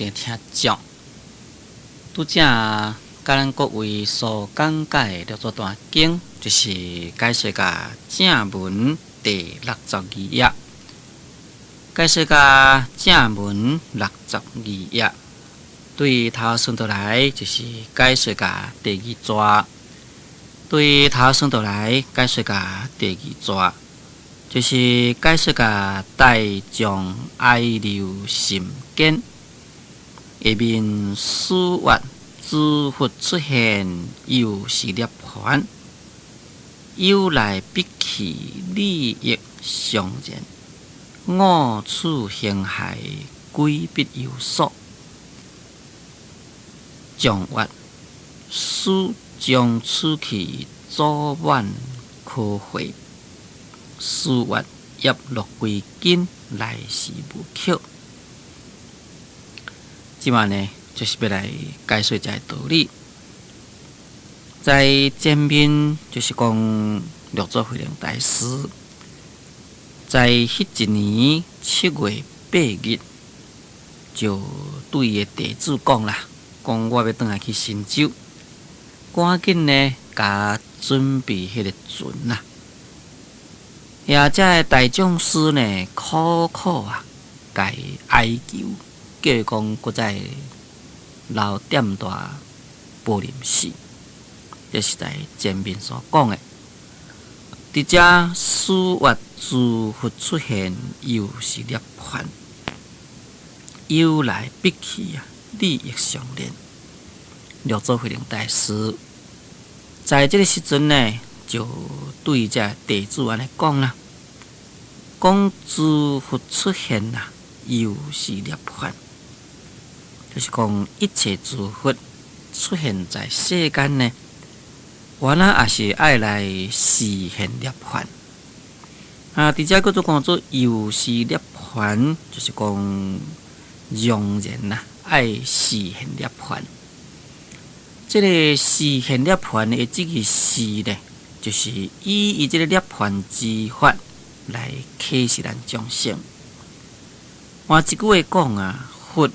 真听讲。拄则甲咱各位所讲解的这段经，就是解说家正文第62页。解说家正文62页，对头算倒来就是解说家第二节。对头算倒来解说家第二节，就是解说家大众爱留心间。下面事物诸佛出现，又是涅槃，由来必去，利益相然。五处形骸，归必有所。将曰：书将此去，早晚可回。事曰：业落归根，来时无缺。即晚呢，就是要来解说一个道理。在前面就是讲六祖慧能大师，在迄一年7月8日，就对伊的弟子讲啦，讲我要转来去神州，赶紧呢，甲准备迄个船啦。也遮个大将师呢，苦苦甲伊哀求。叫伊讲，搁再留点大保临死，这是在前面所讲的。伫遮事物诸佛出现，又是涅槃，由来必去利益相连。六祖慧能大师在这个时阵呢，就对这弟子安尼讲啦，讲诸佛出现又是涅槃。就是讲，一切诸佛出现在世间呢，原来也是爱来示现涅槃。伫遮叫做讲做又是涅槃，就是讲容然爱示现涅槃。这个示现涅槃的这个示呢，就是以伊这个涅槃之法来启示咱众生。换一句话讲佛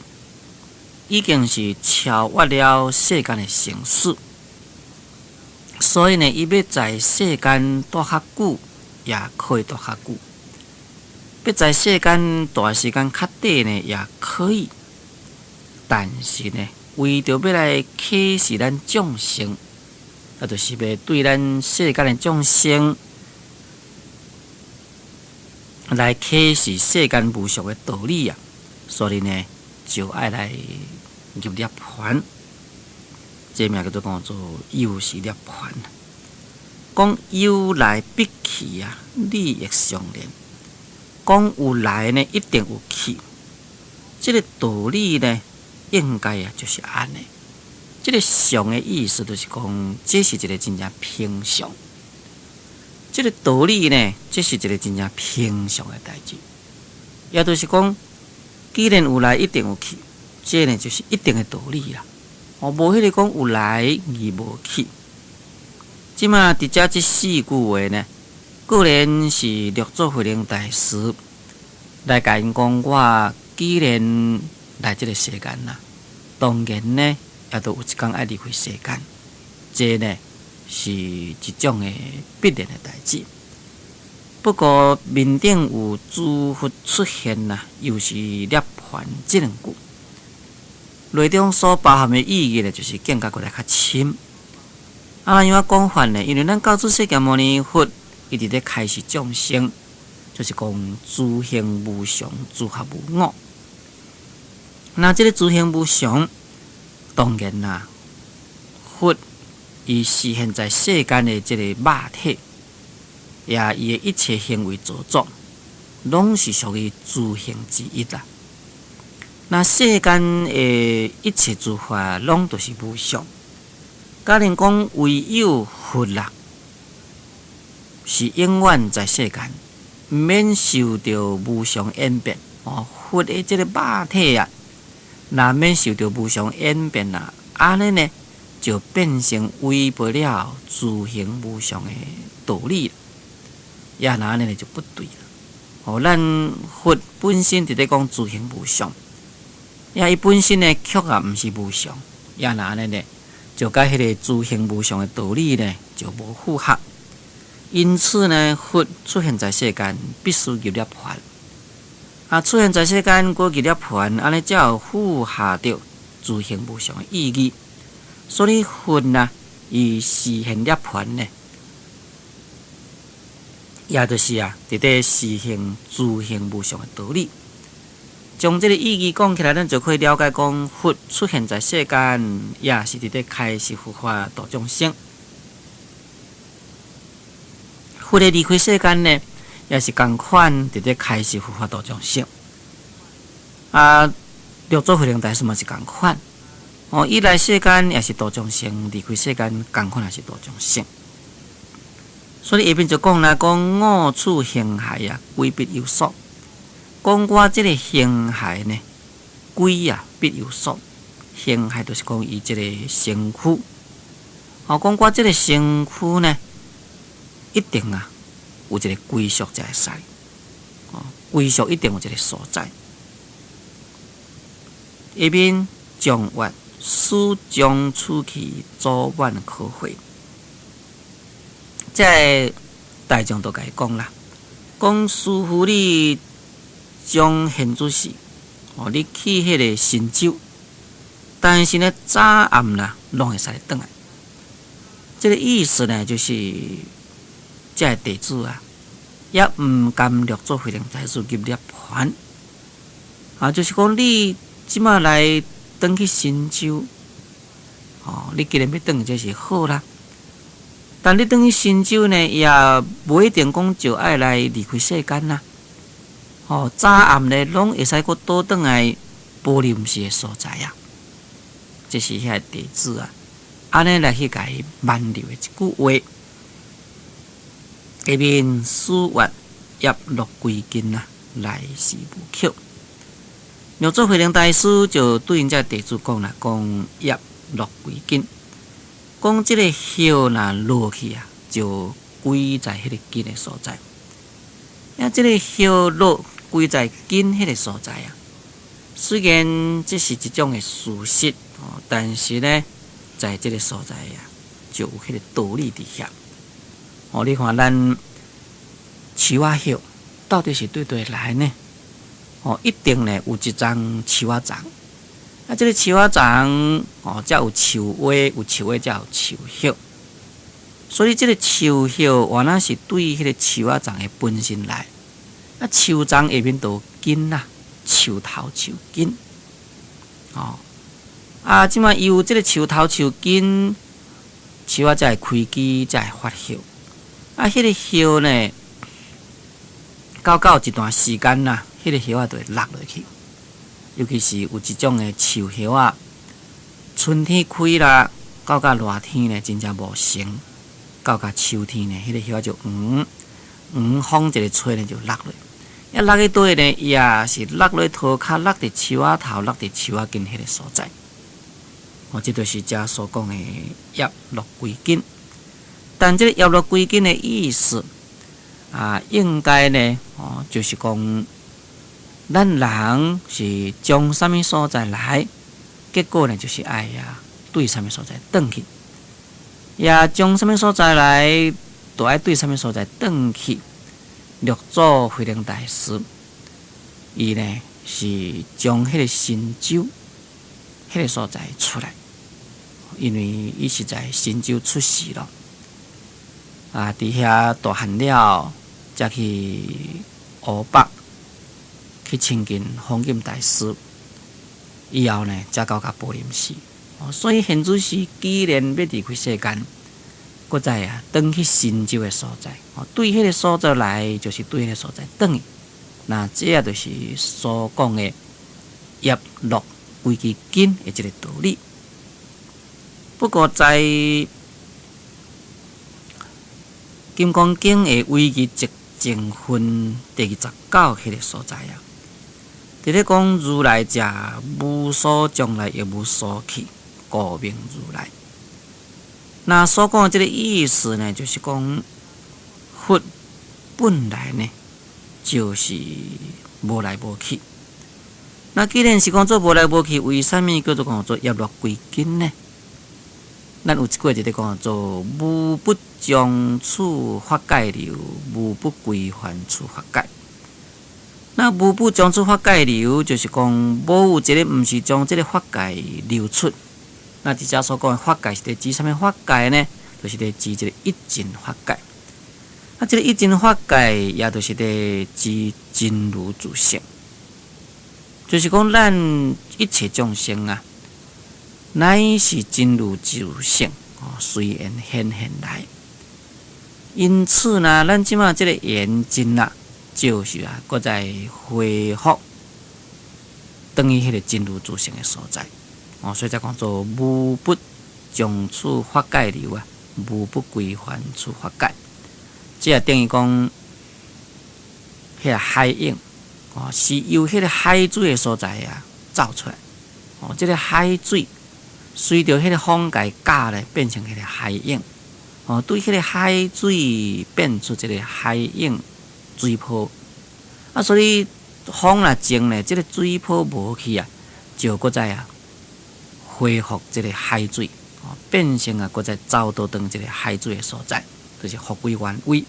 已经是超越了世间的生死，所以呢，伊要在世间待较久，也可以待较久；要在世间待时间较短呢，也可以。但是呢，为着要来启示咱众生，就是要对咱世间的众生来启示世间无常的道理所以呢，就爱来入涅槃，这名叫做讲做又是涅槃。讲由来必去利益相连。讲有来呢，一定有去。这个道理呢，应该就是安尼。这个常的意思就是讲，这是一个真正平常。这个道理呢，这是一个真正平常的代志。也就是讲，既然有来，一定有去。这呢就是一定的道理啦，无迄个讲有来而无去。即马伫遮这4句话呢，固然是六祖慧能大师来甲因讲，我既然来这个世间当然呢，也都有一天爱离开世间。这呢是一种的必然的代志。不过面顶有诸佛出现又是涅槃这两句。内中所包含的意义呢，就是更加过来较深。怎样讲法呢？因为咱教主释迦牟尼佛一直在开示众生，就是讲诸行无常，诸法无我。那这个诸行无常，当然佛伊示现在世间的这个肉体，也伊的一切行为造作，拢是属于诸行之一那世间的一切诸法，拢都是无常。假如讲唯有佛是永远在世间，免受到无常演变。佛的这个肉体若免受到无常演变安尼呢，就变成违背了诸行无常的道理。也安尼就不对了。咱佛本身伫咧讲诸行无常。伊本身呢曲啊，毋是无常，也若安尼呢，就甲迄个诸行无常的道理呢，就无符合。因此呢，佛出现在世间，必须入涅槃。出现在世间，过入涅槃，安尼才有符合着诸行无常的意义。所以佛啊，伊实现涅槃呢，也就是伫咧实现诸行无常的道理。将这个意义讲起来，咱就可以了解讲，佛出现在世间，也是伫咧开示佛法度众生。佛的离开世间呢，也是共款伫咧开示佛法度众生。六祖慧能大师嘛是共款。伊来世间也是度众生，离开世间共款也是度众生。所以下面就讲啦，讲五处形骸归必有所。讲我这个形骸呢，归必有所。形骸就是讲伊这个身躯。讲我这个身躯呢，一定有一个归宿才会使。归宿一定有一个所在。下面将曰：书将出去，早晚可回。这大众都甲伊讲啦，讲师傅你将现主时，你去迄个神州，但是呢早暗拢会使转来。这个意思呢，就是这个弟子也毋甘六祖慧能大师入涅槃。就是讲你即马来转去神州，你既然要转，这是好啦。但你转去神州呢，也无一定讲就爱来离开世间啦。早暗呢，拢会使佫倒转来保临时的所在这是遐弟子安尼来去甲伊挽留的一句话。下面书曰：业落归根来时无口。六祖慧能大师就对因这弟子讲啦，讲业落归根，讲这个叶若落去就归在迄个根的所在。这个叶落归在根迄个所在虽然这是一种的事实但是呢，在这个所在就有迄个道理伫遐。你看咱树叶到底是对来呢？一定呢有一丛树丛，这个树丛才有树花，有树花才有树叶。所以这个树叶原来是对迄个树丛的本身来。树丛下面都有根树头树根。即马有这个树头树根，树才会开枝，才会发叶。迄个叶呢，到一段时间迄个叶就会落落去。尤其是有一种的树叶春天开啦，到热天呢，真正无成。到秋天呢，迄个叶就风一个吹呢就落落。落去倒呢，伊也是落落涂骹，落伫树头，落伫树根迄个所在。这就是遮所讲的业落归根。但这个业落归根的意思应该呢，就是讲咱人是从什么所在来，结果呢就是爱对什么所在转去，也从什么所在来，就爱对什么所在转去。六祖慧能大师，伊呢是从迄个神州迄个所在出来，因为伊是在神州出世咯。伫遐大汉了，才去湖北去亲近弘忍大师，以后呢，才到保临寺。所以现主时既然要离开世间，搁再转去神州的所在，对迄个所在来，就是对迄个所在转去。那这就是所讲的业落归其根的这个道理。不过在金刚经的唯义即净分第29迄个所在伫咧讲如来者，无所将来，也无所去，故名如来。那所讲的这个意思呢，就是讲佛本来呢，就是无来无去。那既然是讲做无来无去，为什么叫做讲做业落归根呢？咱有一句就咧讲做无不将处法界流，无不归还处法界。那无不将处法界流，就是讲无有一个毋是将这个法界流出。那伫遮所讲的法界是伫指什么法界呢？就是伫指这个一真法界。那这个一真法界，也就是伫指真如自性。就是讲，咱一切众生啊，乃是真如自性随缘显现来。因此呢，咱即马即个缘真啊，就是啊，搁再恢复等于迄个真如自性的所在。所以才讲做无不将处法界流啊，无不归还处法界。即也等于讲，迄个海影。是由迄个海水的所在啊走出来。这个海水随着迄个风甲夹咧，变成迄个海影。对迄个海水变出一个海影水泡。所以风若静咧，这个水泡无去啊，就搁再啊恢复这个海水，变成啊搁再走到当这个海水的所在，就是复归原位。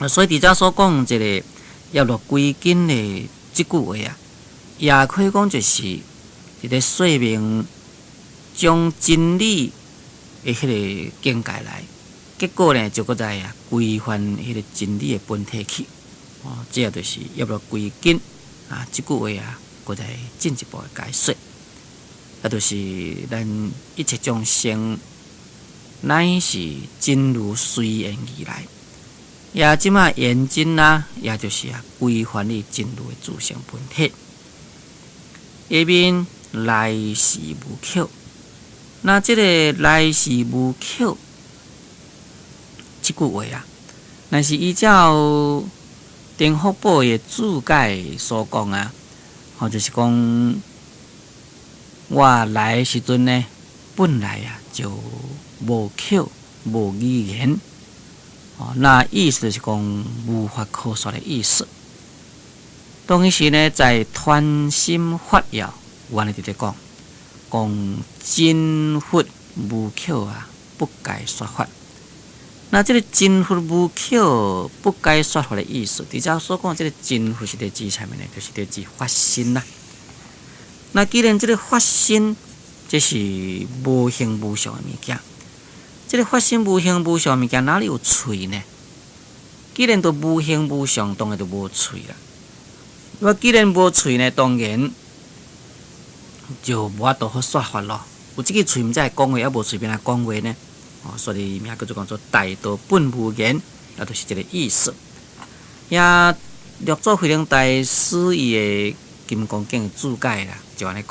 所以伫遮所讲这个。业落归根的即句话啊，也可以讲就是伫咧说明将真理的迄个境界来，结果呢就搁再啊归还迄个真理的本体去。这也就是业落归根啊，即句话啊，搁再进一步的解说，啊，就是咱一切众生乃是真如随缘而来。也即马缘真啊，也就是啊归还你真如的自性本体。下面来时无口，那这个来时无口这句话啊，那是依照丁福宝的注解所讲啊，就是讲我来的时阵呢，本来啊就无口无语言。那意思就是讲无法可说的意思。当时呢，在传心法要，原来就在讲真佛无口啊，不该说法。那这个真佛无口不该说法的意思，伫遮所讲这个真佛是在指啥物呢？就是在指法身啦。那既然这个法身，这是无形无相的物件。这个法身无形无相物件哪里有喙呢？既然都无形无相，当然就无喙啦。那既然无喙呢，当然就无法度好说法咯。有这个喙，毋才会讲话，也无随便来讲话呢。所以名叫做大道本无言，也就是这个意思。也六祖慧能大师伊的金刚经的注解啦，就安尼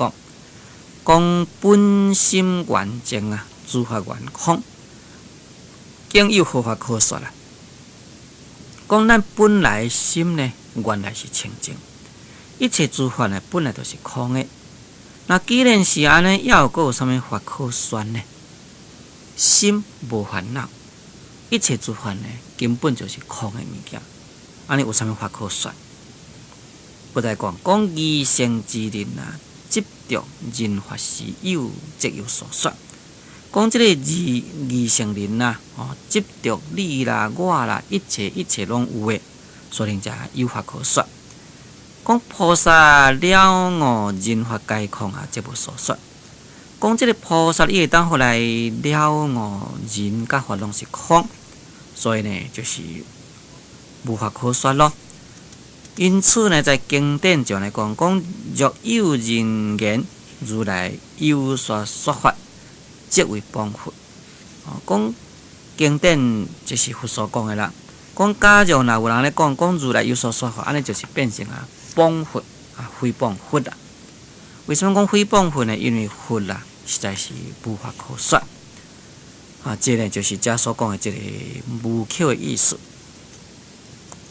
讲本心圆净啊，诸法圆空。经有何法可说啦？讲咱本来心呢，原来是清净，一切诸法呢，本来都是空的。那既然是安尼，又有啥物法可说呢？心无烦恼，一切诸法呢，根本就是空的物件。安尼有啥物法可说？不再讲异性之人啊，执着人法是有，即有所说。讲这个异性人呐，执着你啦、我啦，一切拢有的，所以才有法可说。讲菩萨了悟人法皆空啊，即无所说。讲这个菩萨伊会当后来了悟人甲法拢是空，所以呢，就是无法可说咯。因此呢，在经典上来讲，若有人言如来有所说法，即为帮佛。讲经典就是佛所讲的啦。讲假如若有人咧讲如来有所说法，安尼就是变成啊帮佛啊，诽谤佛啦。为什么讲诽谤佛呢？因为佛啦实在是无法可说。这呢就是遮所讲的这个无口的意思。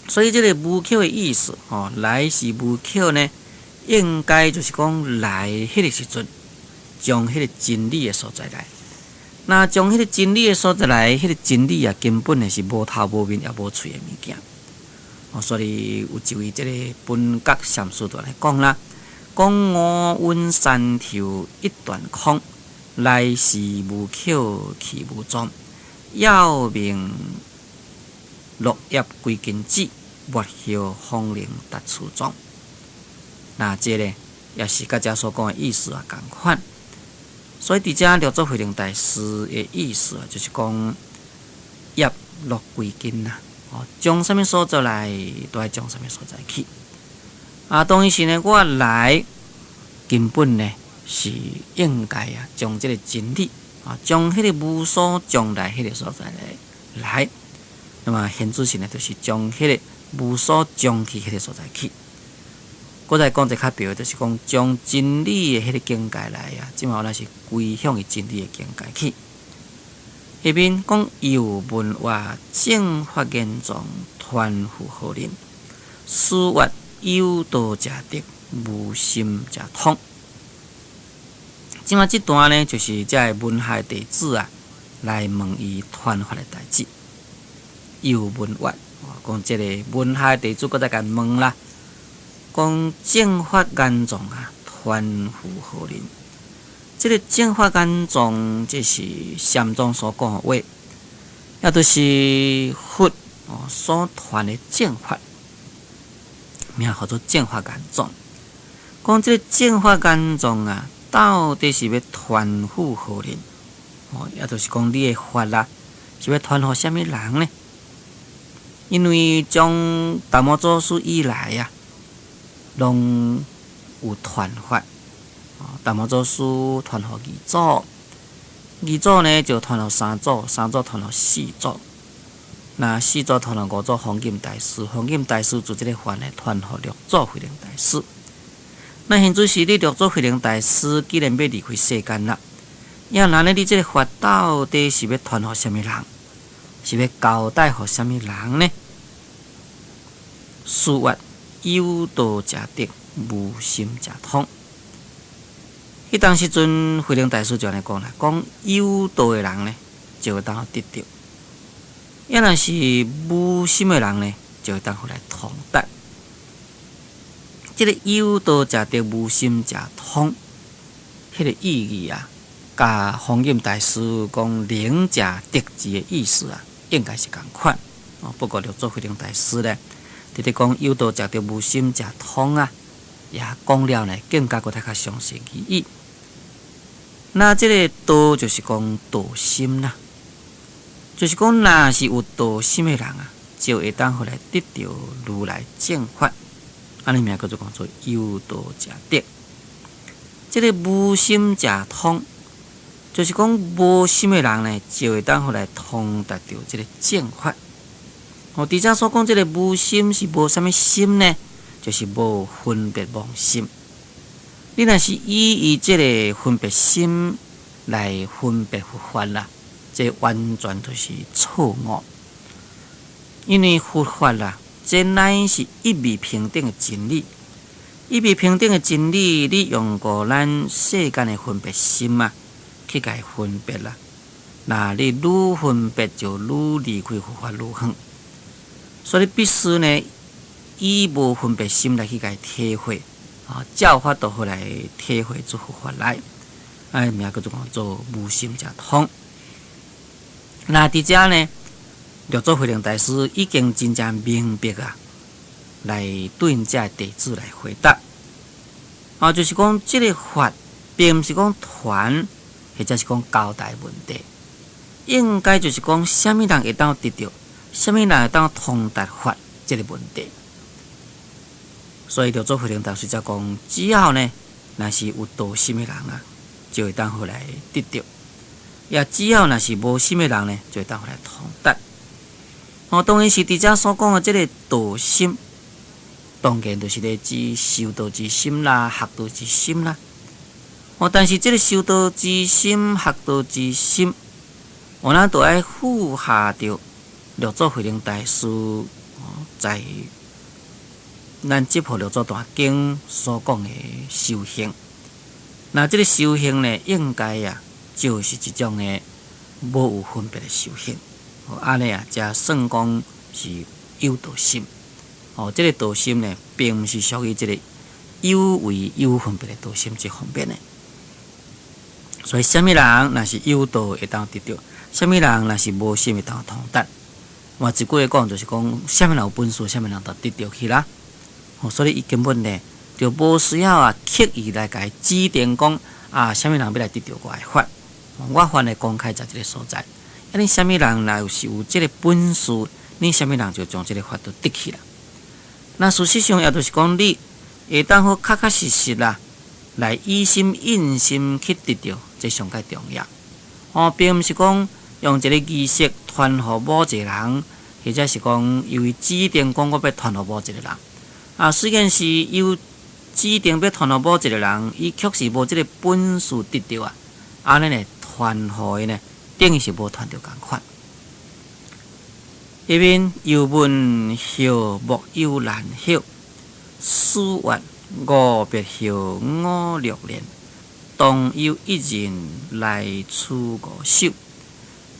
所以这个无口的意思，来是无口呢，应该就是讲来迄个时阵，将迄个真理的所在来。那将迄个真理的所在来，迄个真理啊，根本的是无头无面也无喙的物件。所以有一位这个本觉禅师就来讲啦，讲五蕴山头一段空，来时无口去无踪，要命落叶归根子，莫晓风铃达处中。那这个也是甲遮所讲的意思啊，共款。所以伫遮六祖慧能大师的意思啊，就是讲叶落归根呐，从什么所在来，都爱从什么所在去。当然是呢，我来根本呢是应该啊，将这个真理将迄个无所将来迄个所在来，那么现主是呢，就是将迄个无所将去迄个所在去。我再讲一较对，就是讲将真理的迄个境界来啊，即嘛那是归向于真理的境界去。下面讲有文化正法言状，传付好人，思维有道者得，无心者通。即嘛这段呢，就是这文海弟子啊，来问伊传法的代志。有文化，讲这个文海弟子，搁再甲问啦。讲正法言状啊，传付好人。这个正法言状，这是禅宗所讲的话，也就是佛所传的正法，名叫做正法言状。讲这个正法言状啊，到底是要传付好人？也就是讲你的法啦，是要传付什么人呢？因为从达摩祖师以来啊，拢有传法，达摩祖师传予二祖，二祖呢就传予三祖，三祖传予四祖，那四祖传予五祖弘忍大师，弘忍大师就这个法呢传予六祖慧能大师。那现在是你六祖慧能大师既然要离开世间啦，那呢你这个法到底是要传予什么人？是要交代予什么人呢？思维有道者得，无心者通。迄当时阵，慧能大师就安尼讲啦，讲有道的人呢，就会当得到；要若是无心的人呢，就会当互来通达。这个有道者得，无心者通，迄个意义啊，甲弘忍大师讲能者得之的意思啊，应该是共款。不过六祖慧能大师呢，直直讲有道者得，无心者通啊，也讲了呢，更加搁较详细意义。那这个道就是讲道心啦，就是讲若是有道心的人啊，就会当互来得到如来正法。安尼名叫做讲做有道者得。这个无心者通，就是讲无心的人呢，就会当互来通达到这个正法。伫遮所讲这个无心是无什么心呢？就是无分别妄心。你若是以这个分别心来分别佛法啦，这完全就是错误。因为佛法啦，这乃是一味平等的真理，一味平等的真理，你用过咱世间的分别心啊，去甲伊分别啦。那你愈分别，就愈离开佛法愈远。所以必须呢，以无分别心来去甲伊体会教法都好来体会做佛法来，名叫做讲做无心者通。那伫遮呢，六祖慧能大师已经真正明白啊，来对因遮弟子来回答就是讲这个法，并毋是讲传，或者是讲交代问题，应该就是讲什么人会当得到，什么人会当通达法这个问题。所以六祖慧能大师才讲，只要呢，若是有道心的人啊，就会当互来得到；也只要若是无心的人呢，就会当互来通达。当然是伫遮所讲的这个道心，当然就是咧指修道之心啦、学道之心啦。但是这个修道之心、学道之心，咱都要符合着六祖慧能大师在咱这部六祖大经所讲的修行。那这个修行呢，应该就是一种呢无有分别的修行。安尼才算讲是有道心。这个道心呢，并不是属于这个有为有分别的道心即方便的。所以，什么人若是有道会当得到，什么人若是无心会当通达。换一句话讲，就是讲，什么人有本事，什么人就得到去啦。所以伊根本呢，就无需要刻意来甲伊指定讲什么人要来得到我的法。我法来公开在这个所在。你什么人若是有这个本事，你什么人就将这个法都得去啦。那事实上也就是讲，你会当好确实实啦，来以心印心去得到，这上界重要。并毋是讲用一个仪式传予某一个人，或者是讲由于指定讲我要传予某一个人。虽然是有指定要传予某一个人，伊确实无这个本事得到安尼呢传予伊呢，等于是无传到共款。一面有文晓莫有难晓，史曰五别晓五六年，当有一人来处五手，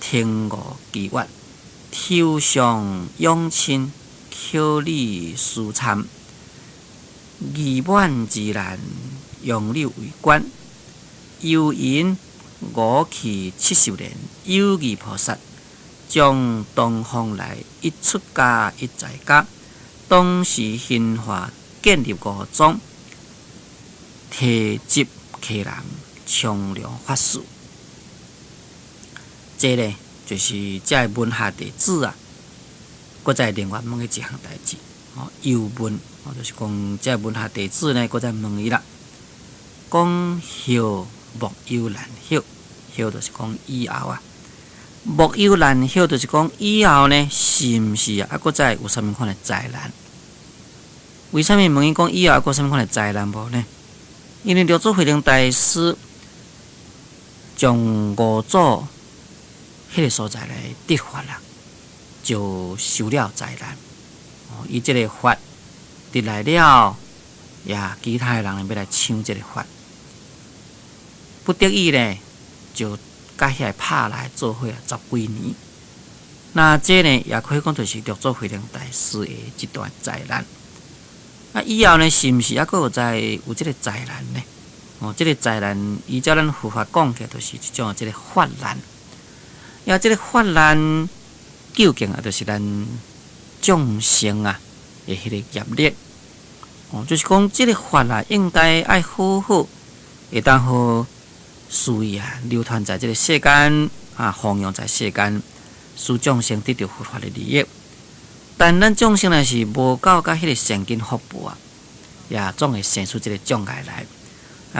听五奇曰：抽象用亲，口理殊参，义满自然，用理为官。有因五期70年，有义菩萨将东方来，一出家一在家，当时兴化建立五宗，提集客人冲量法事。这呢，就是这文下弟子搁再另外问一项代志。又问，就是讲这文下弟子呢，搁再问伊啦，讲晓莫有难晓，晓就是讲以后莫有难晓，就是讲以后呢，是毋是搁再有啥物款的灾难？为什么问伊讲以后搁啥物款的灾难无呢？因为六祖慧能大师将五祖迄个所在来得法啦，就受了灾难。伊这个法得来了，也其他的人要来抢这个法，不得已呢，就甲遐拍来做伙10几年。那这呢，也可以讲就是六祖慧能大师的一段灾难。以后呢，是毋是还有再有这个灾难呢？这个灾难，依照咱佛法讲起，就是一种这个法难。这个法难究竟就是咱众生的迄个业力。就是讲这个法应该爱好好，会当好随意流传在这个世间弘扬在世间，使众生得到佛法的利益。但咱众生若是无够甲迄个善根福报也总会生出这个障碍来。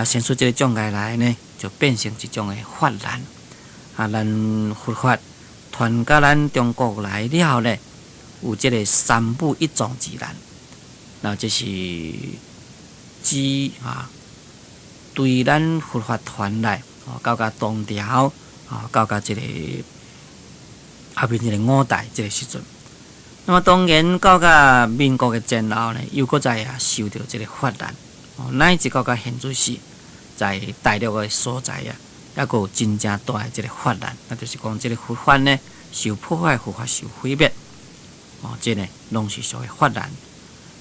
生出这个障碍来呢，就变成一种的法难。咱佛法传到咱中国来了呢，有这个三不一种之难。那这是指对咱佛法传来到甲唐朝到甲这个后面这个5代这个时阵。那么当然到甲民国的前后呢，又搁再受到这个法难。乃至到现在时，在大陆的所在也阁有真正大的这个法难，那就是讲这个佛法呢受破坏，佛法受毁灭。这呢拢是属于法难。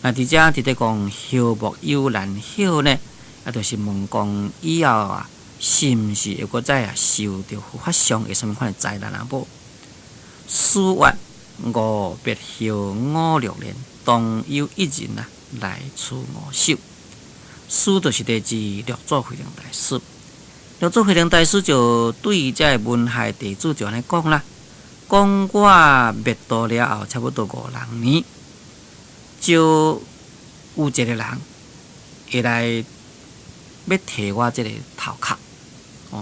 那伫遮伫咧讲晓莫有难晓呢，就是问讲以后是毋是会搁再受到佛法上的什么款的灾难无？史曰五别晓5、6年，当有一人来处5手。书就是来自六祖慧能大师。六祖慧能大师就对这文下弟子就安尼讲啦，讲我灭度了后，差不多5、6年，就有一个人会来要摕我这个头壳，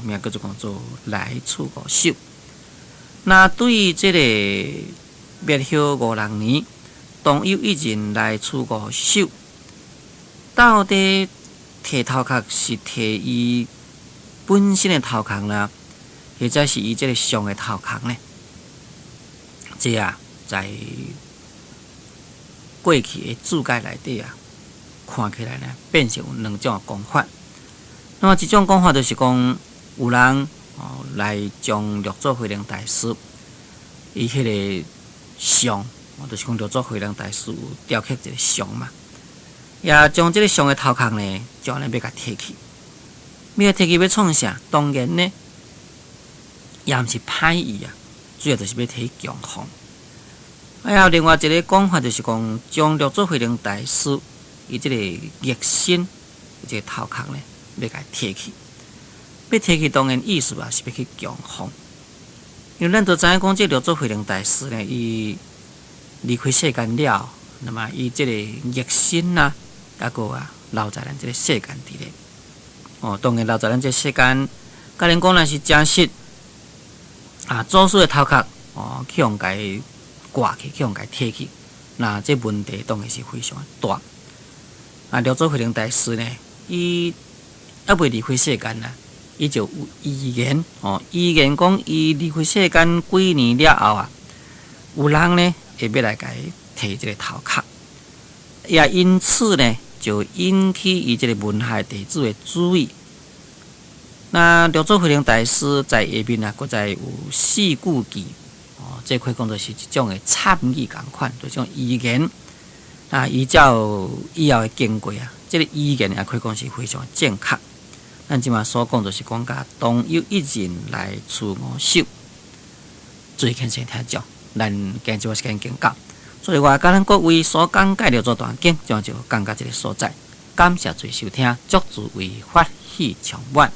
名叫做讲做来处5手。那对于这个灭晓5、6年，当有一人来处5手。到底摕头壳是摕伊本身的头壳呢，或者是伊这个像的头壳呢？这在过去的注解内底看起来呢，变成有2种讲法。那么一种讲法就是讲，有人来将六祖慧能大师伊迄个像，就是讲六祖慧能大师有雕刻一个像嘛。也将即个上的头壳呢，就要甲摕去。要摕去要创啥？当然呢，也毋是歹意啊，主要就是要摕去强风。还有另外一个讲法，就是讲将六祖慧能大师伊即个热心即个头壳呢，要甲摕去。要摕去当然意思啊，是要去强风。因为咱都知影讲，即六祖慧能大师呢，伊离开世间了，那么伊即个热心啊，抑个啊，留在咱即个世间伫咧。当然留在咱即个世间，甲恁讲若是真实祖师的头壳去互家挂去，去互家摕去，那这问题当然是非常大。六祖慧能大师呢，伊还未离开世间啊，伊就有遗言遗言讲伊离开世间几年了后啊，有人呢会要来甲伊摕这个头壳，也因此呢，就引起伊这个文海弟子的注意。那六祖慧能大师在下面啊，搁再有四句记这可以讲作是一种的参语共款，就种遗言。依照以后的经过啊，这个遗言也可以讲是非常正确。咱即马所讲就是讲甲当有一人来除我手，最近先听讲，咱今日时间经到，所以我甲咱各位所讲解六祖大经，就讲到这个所在。感谢最收听，祝诸位法喜充满。